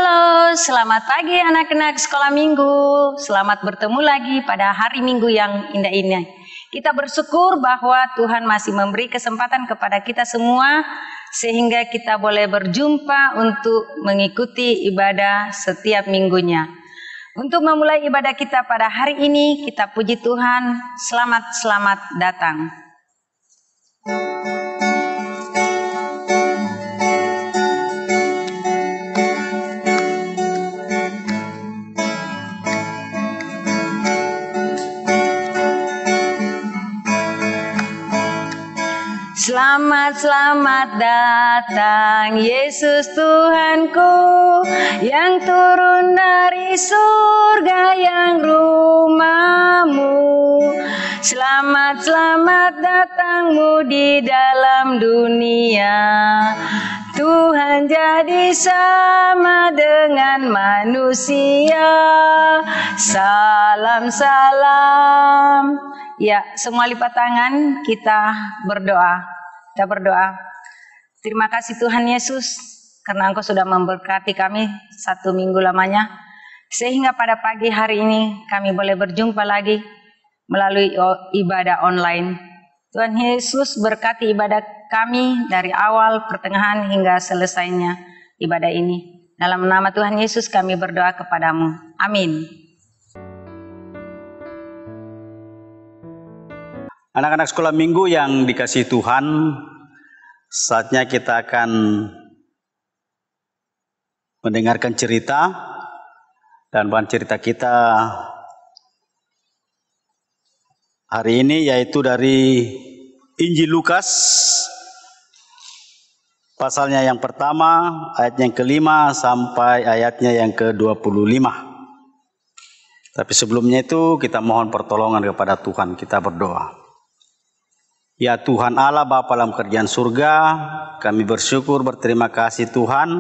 Halo, selamat pagi anak-anak sekolah minggu. Selamat bertemu lagi pada hari minggu yang indah ini. Kita bersyukur bahwa Tuhan masih memberi kesempatan kepada kita semua sehingga kita boleh berjumpa untuk mengikuti ibadah setiap minggunya. Untuk memulai ibadah kita pada hari ini, kita puji Tuhan. Selamat datang. Selamat datang Yesus Tuhanku yang turun dari surga yang rumahmu. Selamat datangmu di dalam dunia. Tuhan jadi sama dengan manusia. Salam. Ya, semua lipat tangan, kita berdoa. Kita berdoa. Terima kasih Tuhan Yesus, karena Engkau sudah memberkati kami 1 minggu lamanya. Sehingga pada pagi hari ini kami boleh berjumpa lagi melalui ibadah online. Tuhan Yesus berkati ibadah kami dari awal, pertengahan hingga selesainya ibadah ini. Dalam nama Tuhan Yesus kami berdoa kepadamu. Amin. Anak-anak sekolah minggu yang dikasihi Tuhan, saatnya kita akan mendengarkan cerita, dan bahan cerita kita hari ini yaitu dari Injil Lukas, pasalnya yang pertama, ayatnya yang ke-5 sampai ayatnya yang ke-25. Tapi sebelumnya itu kita mohon pertolongan kepada Tuhan, kita berdoa. Ya Tuhan Allah Bapa dalam kerjaan surga, kami bersyukur berterima kasih Tuhan,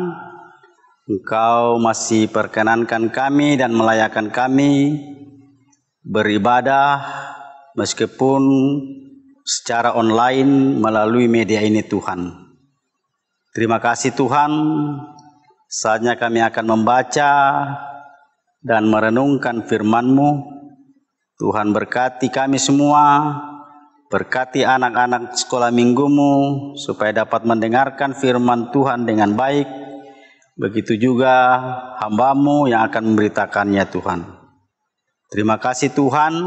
Engkau masih perkenankan kami dan melayakkan kami beribadah meskipun secara online melalui media ini Tuhan. Terima kasih Tuhan, saatnya kami akan membaca dan merenungkan firman-Mu. Tuhan berkati kami semua. Berkati anak-anak sekolah minggumu supaya dapat mendengarkan firman Tuhan dengan baik. Begitu juga hamba-Mu yang akan memberitakannya Tuhan. Terima kasih Tuhan.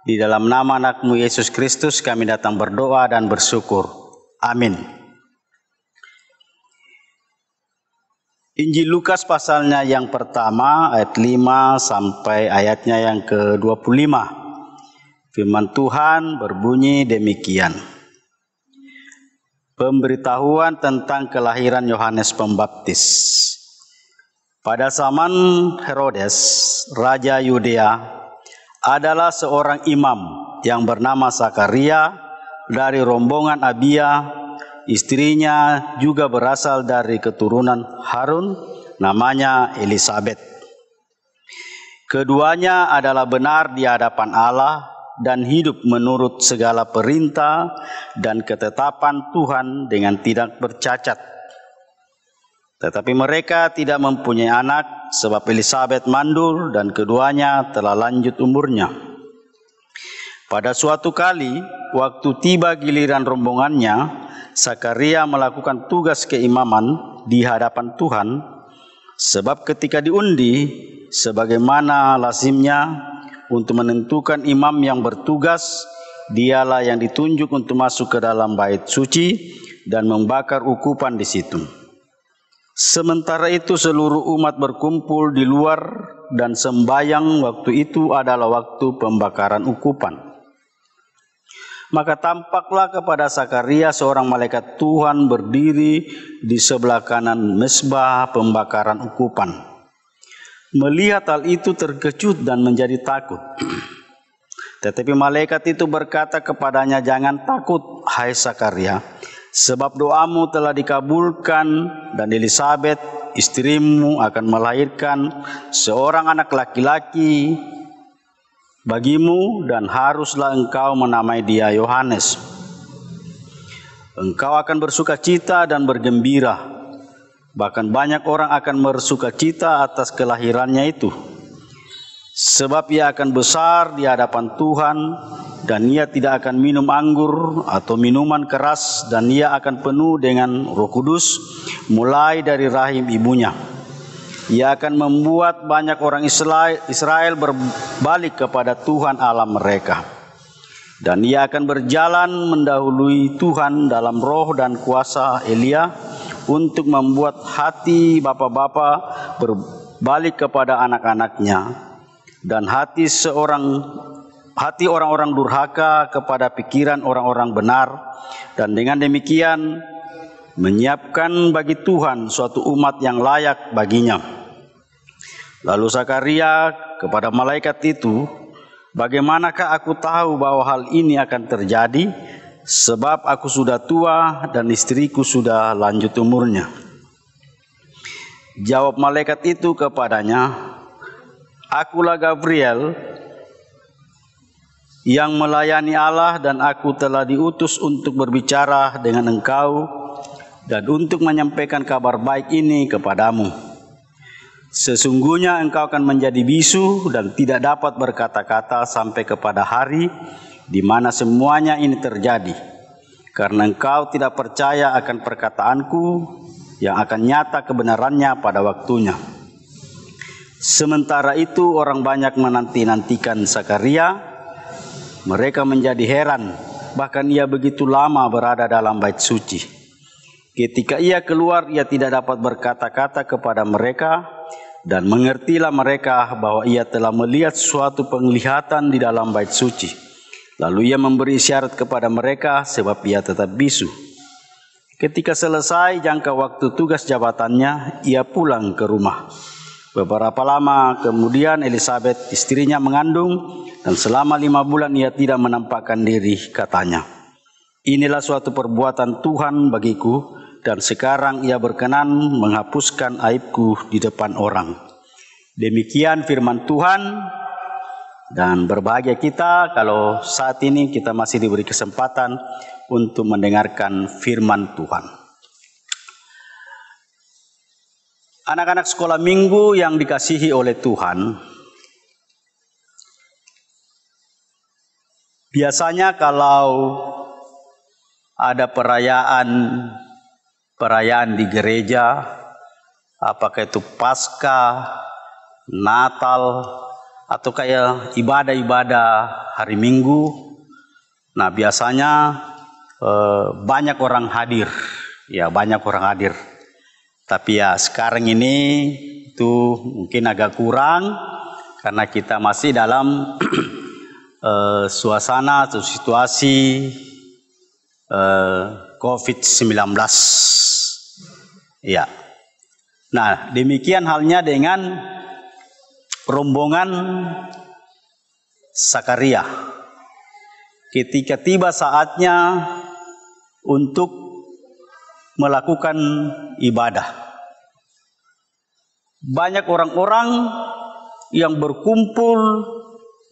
Di dalam nama anak-Mu Yesus Kristus kami datang berdoa dan bersyukur. Amin. Injil Lukas pasalnya yang pertama ayat 5 sampai ayatnya yang ke-25. Firman Tuhan berbunyi demikian. Pemberitahuan tentang kelahiran Yohanes Pembaptis. Pada zaman Herodes, Raja Yudea, adalah seorang imam yang bernama Zakaria dari rombongan Abia. Istrinya juga berasal dari keturunan Harun, namanya Elisabet. Keduanya adalah benar di hadapan Allah dan hidup menurut segala perintah dan ketetapan Tuhan dengan tidak bercacat. Tetapi mereka tidak mempunyai anak sebab Elisabet mandul dan keduanya telah lanjut umurnya. Pada suatu kali, waktu tiba giliran rombongannya, Zakaria melakukan tugas keimaman di hadapan Tuhan, sebab ketika diundi, sebagaimana lazimnya, untuk menentukan imam yang bertugas, dialah yang ditunjuk untuk masuk ke dalam bait suci dan membakar ukupan di situ. Sementara itu seluruh umat berkumpul di luar dan sembayang waktu itu adalah waktu pembakaran ukupan. Maka tampaklah kepada Zakaria seorang malaikat Tuhan berdiri di sebelah kanan mezbah pembakaran ukupan. Melihat hal itu terkejut dan menjadi takut. Tetapi malaikat itu berkata kepadanya, "Jangan takut, hai Zakaria, sebab doamu telah dikabulkan dan Elisabet, istrimu, akan melahirkan seorang anak laki-laki bagimu dan haruslah engkau menamai dia Yohanes. Engkau akan bersuka cita dan bergembira, Bahkan banyak orang akan bersukacita atas kelahirannya itu. Sebab ia akan besar di hadapan Tuhan, dan ia tidak akan minum anggur atau minuman keras, dan ia akan penuh dengan Roh Kudus mulai dari rahim ibunya. Ia akan membuat banyak orang Israel berbalik kepada Tuhan Allah mereka. Dan ia akan berjalan mendahului Tuhan dalam roh dan kuasa Elia, untuk membuat hati bapa-bapa berbalik kepada anak-anaknya, dan hati orang-orang durhaka kepada pikiran orang-orang benar, dan dengan demikian menyiapkan bagi Tuhan suatu umat yang layak baginya. Lalu Zakaria kepada malaikat itu, bagaimanakah aku tahu bahwa hal ini akan terjadi? Sebab aku sudah tua dan istriku sudah lanjut umurnya. Jawab malaikat itu kepadanya, akulah Gabriel yang melayani Allah, dan aku telah diutus untuk berbicara dengan engkau dan untuk menyampaikan kabar baik ini kepadamu. Sesungguhnya engkau akan menjadi bisu dan tidak dapat berkata-kata sampai kepada hari di mana semuanya ini terjadi, karena engkau tidak percaya akan perkataanku yang akan nyata kebenarannya pada waktunya. Sementara itu orang banyak menanti-nantikan Zakaria. Mereka menjadi heran, bahkan ia begitu lama berada dalam bait suci. Ketika ia keluar, ia tidak dapat berkata-kata kepada mereka, dan mengertilah mereka bahwa ia telah melihat suatu penglihatan di dalam bait suci. Lalu ia memberi isyarat kepada mereka, sebab ia tetap bisu. Ketika selesai jangka waktu tugas jabatannya, ia pulang ke rumah. Beberapa lama kemudian Elisabet istrinya mengandung, dan selama 5 bulan ia tidak menampakkan diri, katanya, inilah suatu perbuatan Tuhan bagiku, dan sekarang ia berkenan menghapuskan aibku di depan orang. Demikian firman Tuhan. Dan berbahagia kita kalau saat ini kita masih diberi kesempatan untuk mendengarkan firman Tuhan. Anak-anak sekolah minggu yang dikasihi oleh Tuhan, biasanya kalau ada perayaan di gereja, apakah itu Paskah, Natal, atau kayak ibadah-ibadah hari Minggu, nah biasanya banyak orang hadir, ya banyak orang hadir. Tapi ya sekarang ini itu mungkin agak kurang, karena kita masih dalam suasana atau situasi COVID-19. Ya, nah demikian halnya dengan rombongan Zakaria. Ketika tiba saatnya untuk melakukan ibadah, banyak orang-orang yang berkumpul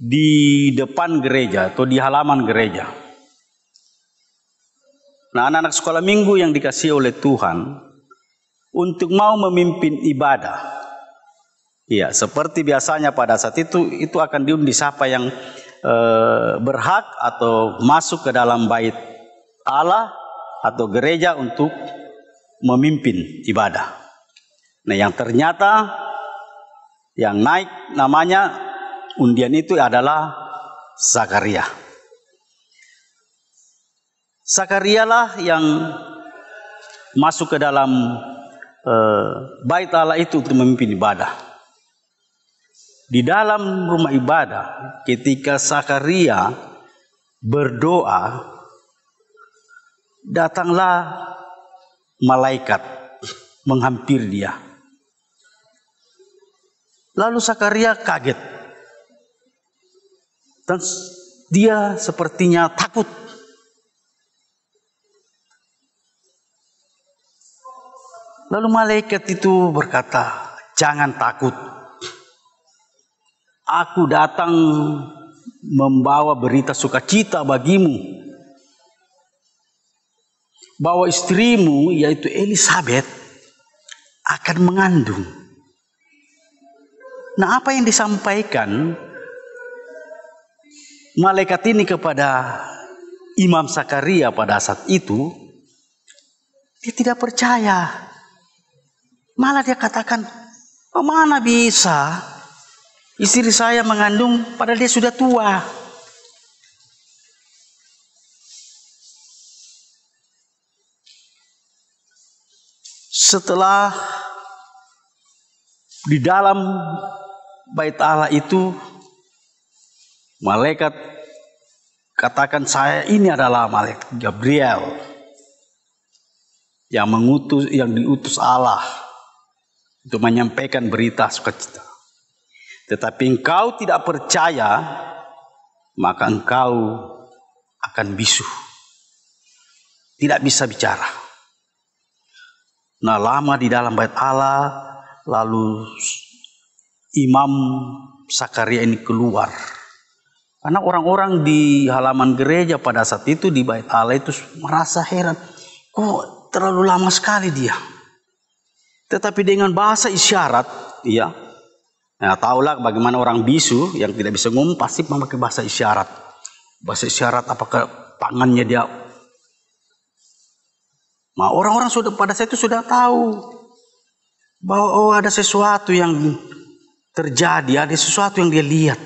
di depan gereja atau di halaman gereja. Nah, anak-anak sekolah minggu yang dikasihi oleh Tuhan, untuk mau memimpin ibadah, ya, seperti biasanya pada saat itu akan diundi siapa yang berhak atau masuk ke dalam bait Allah atau gereja untuk memimpin ibadah. Nah, yang ternyata yang naik namanya undian itu adalah Zakaria. Zakaria lah yang masuk ke dalam bait Allah itu untuk memimpin ibadah. Di dalam rumah ibadah, ketika Zakaria berdoa, datanglah malaikat menghampiri dia. Lalu Zakaria kaget, dan dia sepertinya takut. Lalu malaikat itu berkata, jangan takut. Aku datang membawa berita sukacita bagimu, bahwa istrimu yaitu Elisabet akan mengandung. Nah, apa yang disampaikan malaikat ini kepada Imam Zakaria pada saat itu, dia tidak percaya. Malah dia katakan, mana bisa istri saya mengandung padahal dia sudah tua. Setelah di dalam bait Allah itu, malaikat katakan, saya ini adalah malaikat Gabriel yang diutus Allah untuk menyampaikan berita sukacita. Tetapi engkau tidak percaya, maka engkau akan bisu, tidak bisa bicara. Nah, lama di dalam bait Allah, lalu Imam Zakaria ini keluar. Karena orang-orang di halaman gereja pada saat itu di bait Allah itu merasa heran, kok terlalu lama sekali dia. Tetapi dengan bahasa isyarat, ya, nah, tahulah bagaimana orang bisu yang tidak bisa ngomong pasti memakai bahasa isyarat. Bahasa isyarat apakah tangannya dia. Nah, orang-orang sudah pada saat itu sudah tahu bahwa ada sesuatu yang terjadi, ada sesuatu yang dia lihat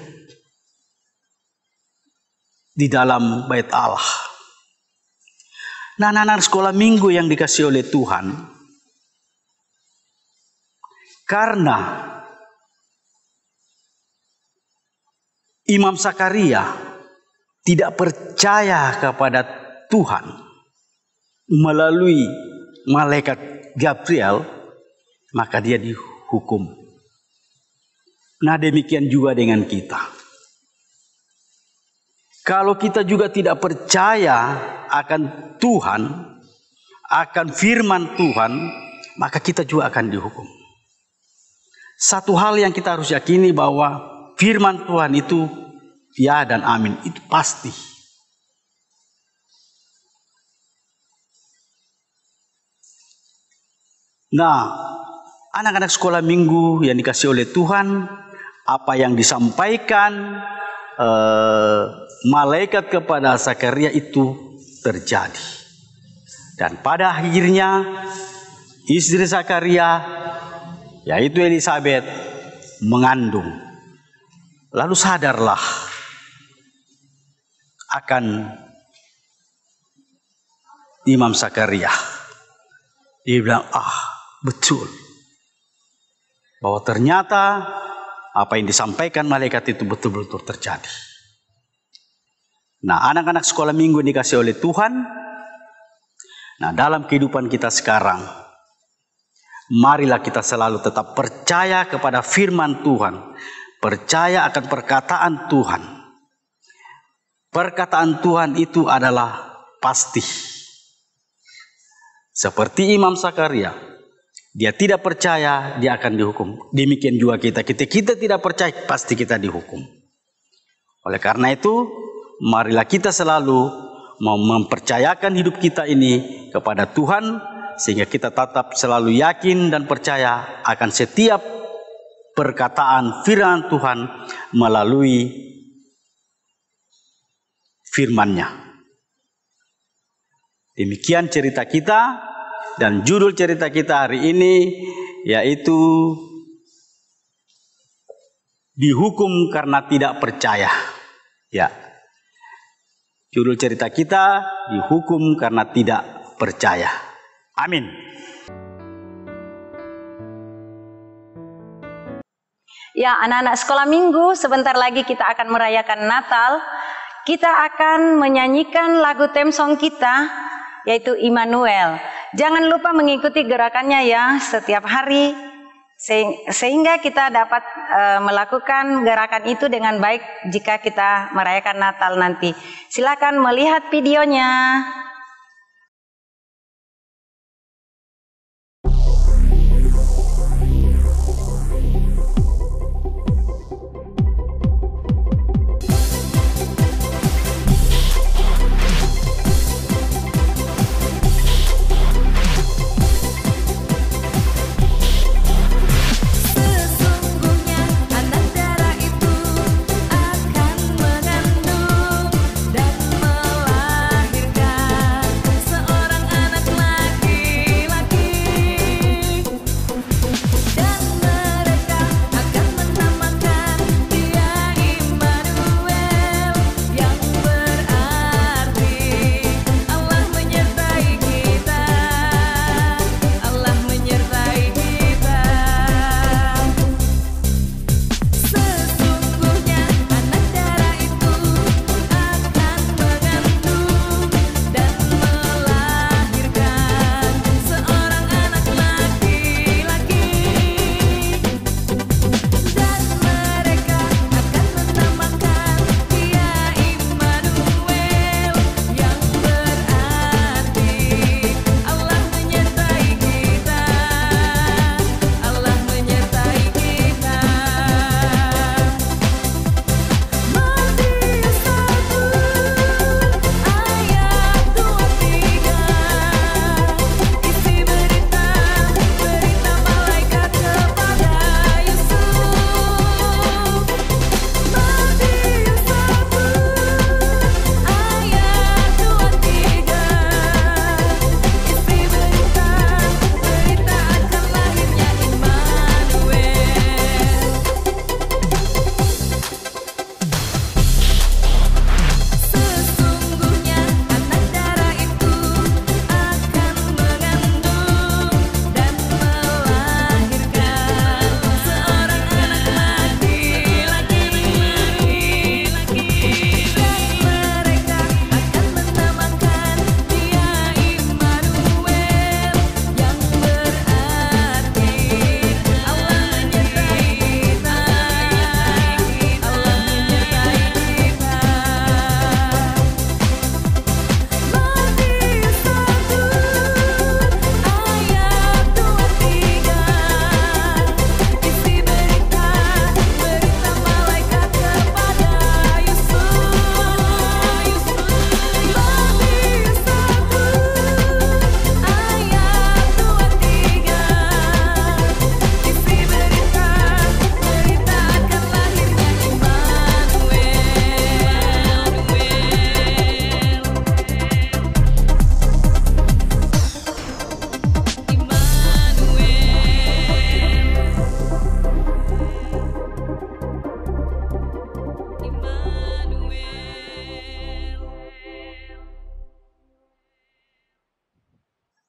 di dalam bait Allah. Nah, anak-anak sekolah minggu yang dikasih oleh Tuhan, karena Imam Zakaria tidak percaya kepada Tuhan melalui malaikat Gabriel, maka dia dihukum. Nah, demikian juga dengan kita. Kalau kita juga tidak percaya akan Tuhan, akan firman Tuhan, maka kita juga akan dihukum. Satu hal yang kita harus yakini bahwa firman Tuhan itu ya dan amin, itu pasti. Nah, anak-anak sekolah minggu yang dikasih oleh Tuhan, apa yang disampaikan malaikat kepada Zakaria itu terjadi. Dan pada akhirnya istri Zakaria, yaitu Elisabet, mengandung. Lalu sadarlah akan Imam Zakaria. Dia bilang, betul, bahwa ternyata apa yang disampaikan malaikat itu betul-betul terjadi. Nah, anak-anak sekolah minggu dikasih oleh Tuhan. Nah, dalam kehidupan kita sekarang, marilah kita selalu tetap percaya kepada firman Tuhan, percaya akan perkataan Tuhan. Perkataan Tuhan itu adalah pasti. Seperti Imam Zakaria, dia tidak percaya, dia akan dihukum. Demikian juga kita tidak percaya, pasti kita dihukum. Oleh karena itu, marilah kita selalu mau mempercayakan hidup kita ini kepada Tuhan, sehingga kita tetap selalu yakin dan percaya akan setiap perkataan firman Tuhan melalui firman-Nya. Demikian cerita kita, dan judul cerita kita hari ini yaitu dihukum karena tidak percaya. Ya. Judul cerita kita dihukum karena tidak percaya. Amin. Ya, anak-anak sekolah minggu, sebentar lagi kita akan merayakan Natal. Kita akan menyanyikan lagu theme song kita, yaitu Immanuel. Jangan lupa mengikuti gerakannya ya setiap hari, sehingga kita dapat melakukan gerakan itu dengan baik jika kita merayakan Natal nanti. Silakan melihat videonya.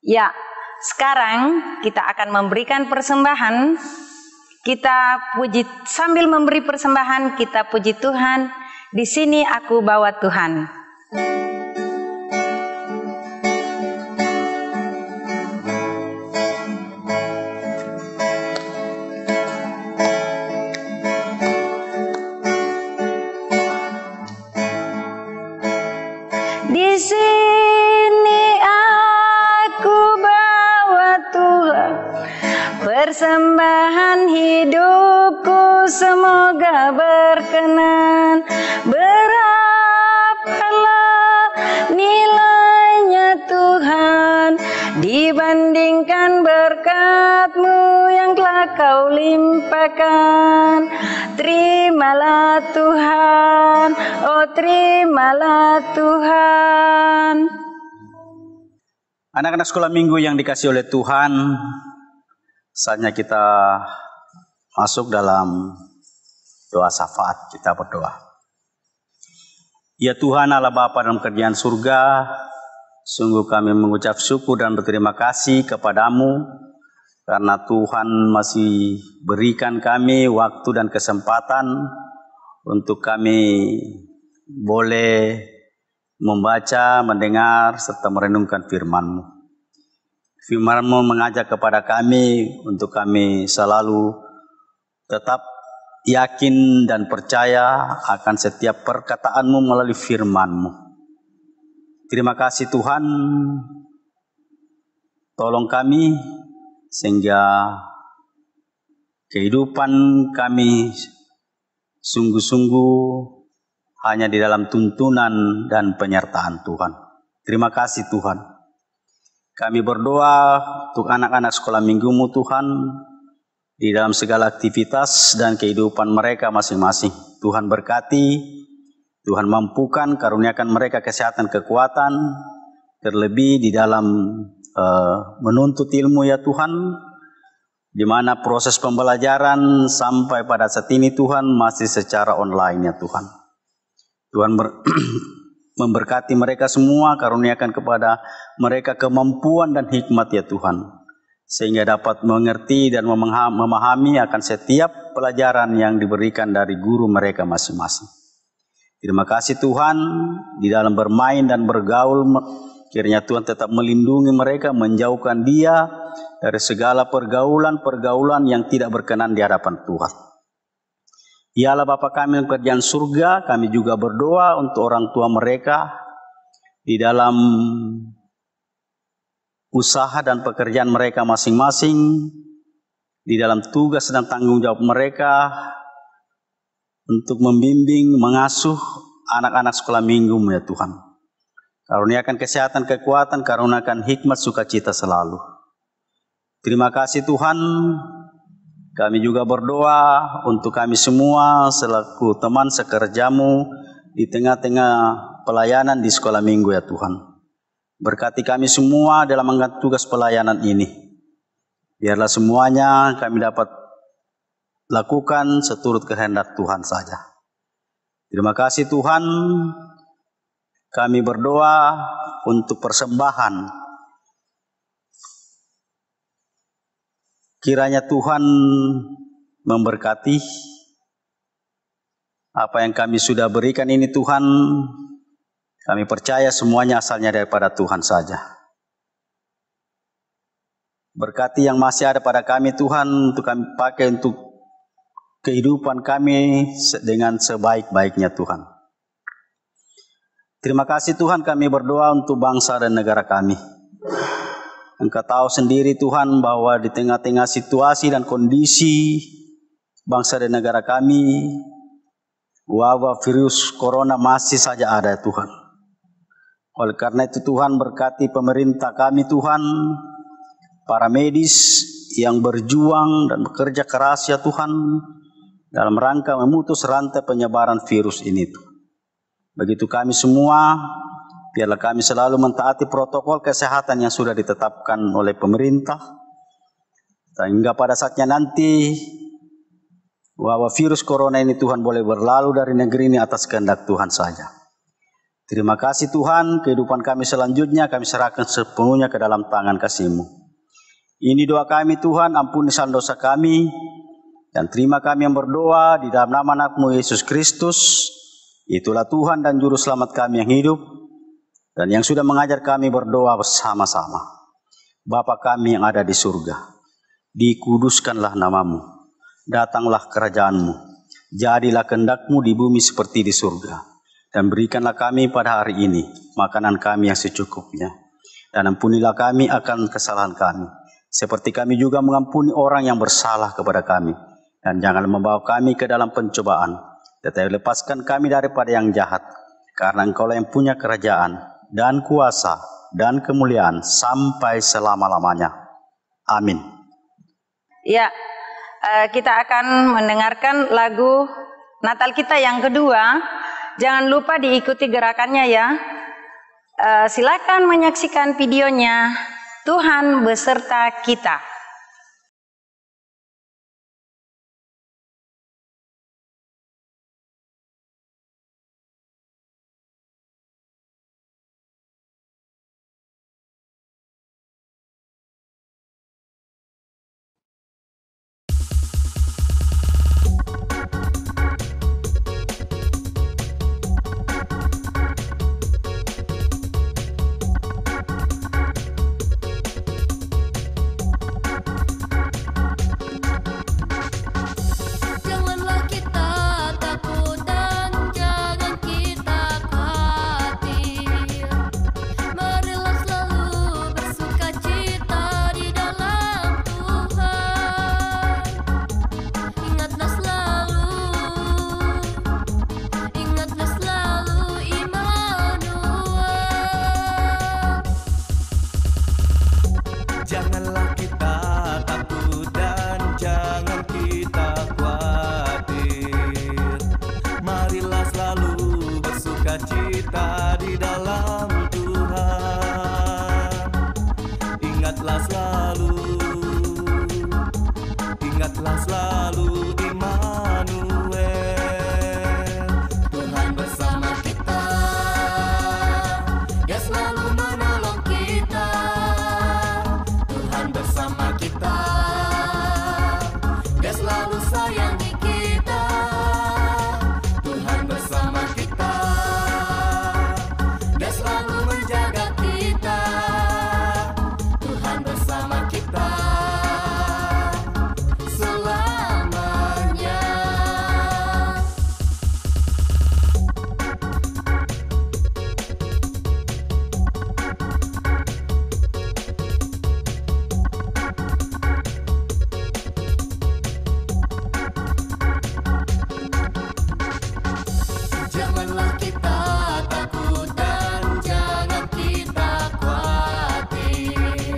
Ya, sekarang kita akan memberikan persembahan. Kita puji, sambil memberi persembahan kita puji Tuhan. Di sini aku bawa Tuhan. Di sini aku bawa Tuhan, persembahan hidupku semoga berkenan. Berapalah nilainya Tuhan dibandingkan berkat-Mu yang telah Kau limpahkan. Terimalah Tuhan, oh terimalah Tuhan. Anak-anak sekolah minggu yang dikasihi oleh Tuhan, saatnya kita masuk dalam doa syafaat. Kita berdoa. Ya Tuhan Allah Bapa dalam kerajaan surga, sungguh kami mengucap syukur dan berterima kasih kepadamu karena Tuhan masih berikan kami waktu dan kesempatan untuk kami boleh membaca, mendengar, serta merenungkan firman-Mu. Firman-Mu mengajak kepada kami untuk kami selalu tetap yakin dan percaya akan setiap perkataan-Mu melalui firman-Mu. Terima kasih Tuhan, tolong kami sehingga kehidupan kami sungguh-sungguh hanya di dalam tuntunan dan penyertaan Tuhan. Terima kasih Tuhan. Kami berdoa untuk anak-anak sekolah minggu-Mu Tuhan, di dalam segala aktivitas dan kehidupan mereka masing-masing. Tuhan berkati, Tuhan mampukan, karuniakan mereka kesehatan, kekuatan, terlebih di dalam menuntut ilmu ya Tuhan, di mana proses pembelajaran sampai pada saat ini Tuhan masih secara online ya Tuhan. Tuhan memberkati mereka semua, karuniakan kepada mereka kemampuan dan hikmat ya Tuhan, sehingga dapat mengerti dan memahami akan setiap pelajaran yang diberikan dari guru mereka masing-masing. Terima kasih Tuhan, di dalam bermain dan bergaul, kiranya Tuhan tetap melindungi mereka, menjauhkan dia dari segala pergaulan-pergaulan yang tidak berkenan di hadapan Tuhan. Ya Allah Bapa kami yang kerajaan surga, kami juga berdoa untuk orang tua mereka di dalam usaha dan pekerjaan mereka masing-masing, di dalam tugas dan tanggung jawab mereka untuk membimbing, mengasuh anak-anak sekolah minggu ya Tuhan. Karuniakan kesehatan, kekuatan, karuniakan hikmat, sukacita selalu. Terima kasih Tuhan. Kami juga berdoa untuk kami semua selaku teman sekerjamu di tengah-tengah pelayanan di sekolah minggu ya Tuhan. Berkati kami semua dalam mengangkat tugas pelayanan ini. Biarlah semuanya kami dapat lakukan seturut kehendak Tuhan saja. Terima kasih Tuhan. Kami berdoa untuk persembahan. Kiranya Tuhan memberkati apa yang kami sudah berikan ini Tuhan. Kami percaya semuanya asalnya daripada Tuhan saja. Berkati yang masih ada pada kami Tuhan, untuk kami pakai untuk kehidupan kami dengan sebaik-baiknya Tuhan. Terima kasih Tuhan, kami berdoa untuk bangsa dan negara kami. Engkau tahu sendiri Tuhan bahwa di tengah-tengah situasi dan kondisi bangsa dan negara kami, wabah virus corona masih saja ada Tuhan. Oleh karena itu Tuhan berkati pemerintah kami Tuhan, para medis yang berjuang dan bekerja keras ya Tuhan, dalam rangka memutus rantai penyebaran virus ini Tuhan. Begitu kami semua, biarlah kami selalu mentaati protokol kesehatan yang sudah ditetapkan oleh pemerintah, sehingga pada saatnya nanti wabah virus corona ini Tuhan boleh berlalu dari negeri ini atas kehendak Tuhan saja. Terima kasih Tuhan, kehidupan kami selanjutnya kami serahkan sepenuhnya ke dalam tangan kasih-Mu. Ini doa kami Tuhan, ampuni dosa kami, dan terima kami yang berdoa di dalam nama anak-Mu Yesus Kristus. Itulah Tuhan dan Juru Selamat kami yang hidup, dan yang sudah mengajar kami berdoa bersama-sama. Bapa kami yang ada di surga, dikuduskanlah nama-Mu, datanglah kerajaan-Mu, jadilah kehendak-Mu di bumi seperti di surga. Dan berikanlah kami pada hari ini makanan kami yang secukupnya. Dan ampunilah kami akan kesalahan kami, seperti kami juga mengampuni orang yang bersalah kepada kami. Dan jangan membawa kami ke dalam pencobaan, tetapi lepaskan kami daripada yang jahat. Karena Engkaulah yang punya kerajaan dan kuasa dan kemuliaan sampai selama-lamanya. Amin. Ya, kita akan mendengarkan lagu Natal kita yang kedua. Jangan lupa diikuti gerakannya ya. Silakan menyaksikan videonya. Tuhan beserta kita. Cita di dalam Tuhan. Ingatlah selalu Immanuel. Tuhan bersama kita, Dia selalu menolong kita. Tuhan bersama kita, Dia selalu sayangi kita. Tuhan bersama kita, Dia selalu menjaga kita. Tuhan bersama kita selamanya. Janganlah kita takut dan jangan kita khawatir.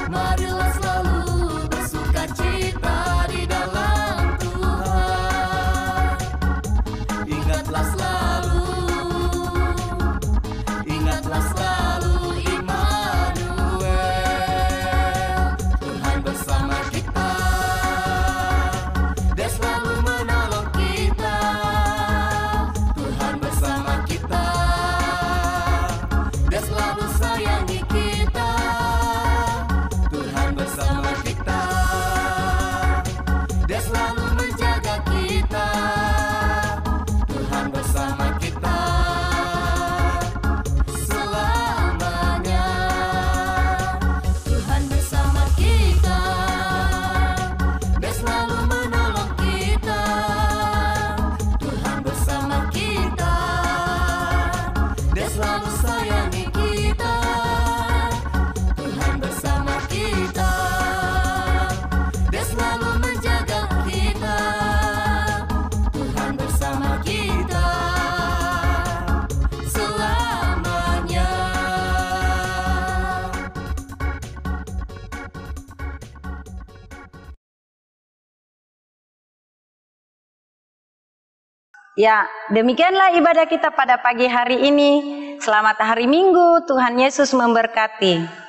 Marilah selalu bersukacita di dalam Tuhan. Ingatlah selalu Immanuel. Tuhan bersama kita, Dia selalu menolong kita. Tuhan bersama kita, Dia selalu sayangi kita. Tuhan bersama kita, Dia selalu menjaga kita. Tuhan bersama kita selamanya. Tuhan bersama kita, Dia selalu menolong kita. Tuhan bersama kita, Dia selalu sayangi kita. Tuhan bersama kita, Dia selalu menjaga kita. Tuhan bersama kita selamanya. Ya, demikianlah ibadah kita pada pagi hari ini. Selamat hari Minggu, Tuhan Yesus memberkati.